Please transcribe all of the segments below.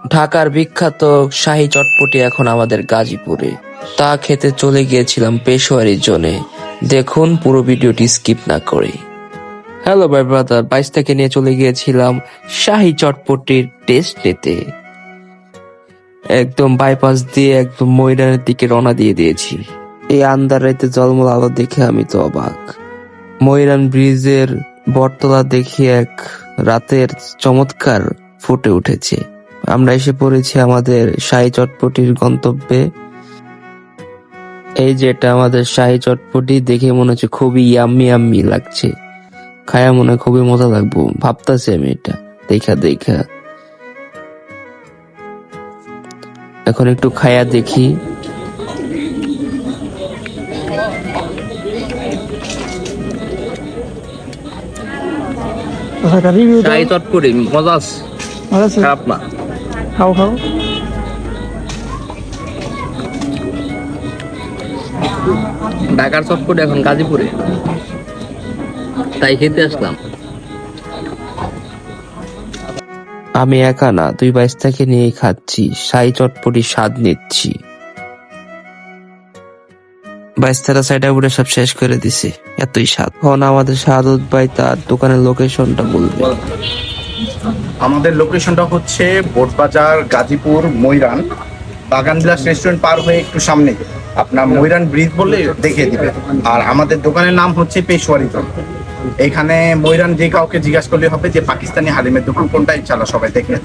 ঢাকার বিখ্যাত শাহী চটপটি এখন আমাদের গাজীপুরে। তা খেতে চলে গিয়েছিলাম পেশোয়ারি জোনে। দেখুন পুরো ভিডিওটি স্কিপ না করে। হ্যালো ভাই ব্রাদার, 22 থেকে নিয়ে চলে গিয়েছিলাম শাহী চটপটির টেস্ট নিতে। একদম বাইপাস দিয়ে একদম ময়দানের দিকে রওনা দিয়ে দিয়েছি। এই আন্ধার রাতে জলমল আলো দেখে আমি তো অবাক। ময়রান ব্রিজের বটতলা দেখে এক রাতের চমৎকার ফুটে উঠেছে। আমরা এসে পড়েছি আমাদের শাহী চটপটির গন্তব্যে। এই যে এটা আমাদের শাহী চটপটি, দেখে মনে হচ্ছে খুবই ইয়াম্মি ইয়াম্মি লাগছে। খায়া মনে হয় খুবই মজা লাগবো ভাবতাছি আমি এটা দেখা। এখন একটু খায়া দেখি। শাহী চটপটি মজা আছে, খারাপ না। খাও ঢাকার চটপটি এখন গাজীপুরে, তাই খেতে আসলাম। আমি একা না, 22 থেকে নিয়েই খাচ্ছি, শাহী চটপটি স্বাদ নিচ্ছি। 22 সাইডে উঠে সব শেষ করে দিছে, এতই স্বাদ। এখন আমাদের শাহাদত ভাই তার দোকানের লোকেশনটা বলবে। আমাদের লোকেশনটা হচ্ছে বোটবাজার, গাজীপুর, ময়রান। বাগান বিলাস রেস্টুরেন্ট পার হয়ে একটু সামনে আপনার ময়রান ব্রিজ বললে দেখিয়ে দিবে। আর আমাদের দোকানের নাম হচ্ছে পেশোয়ারি জোন। এখানে ময়রান যে কাউকে জিজ্ঞাসা করলে হবে যে পাকিস্তানি হালিমের দোকান কোনটা, ইনশাআল্লাহ সবাই দেখে।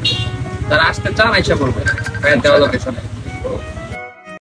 তারা আসতে চান আইসা করবে দেওয়া লোকেশনে।